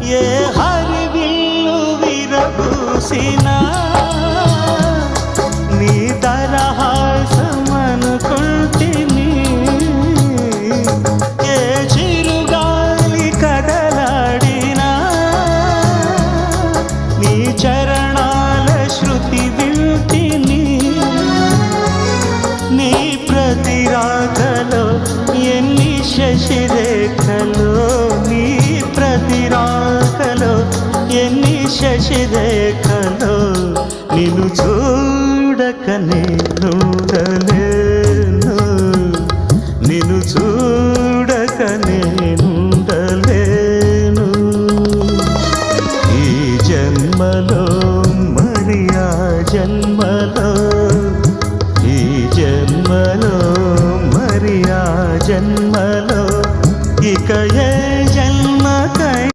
ఏ హరివిల్లు విరబూసినా నీ దరహాసమనుకుంటిని. ఏ చిరుగాలి కదలాడినా నీ చరణాల శృతి వింటిని. నీ ప్రతి రాకలో ఎన్ని శశిరేఖలో, నీ ప్రతి రాకలో ఎన్ని శశిరేఖలో, నిన్ను చూడకనే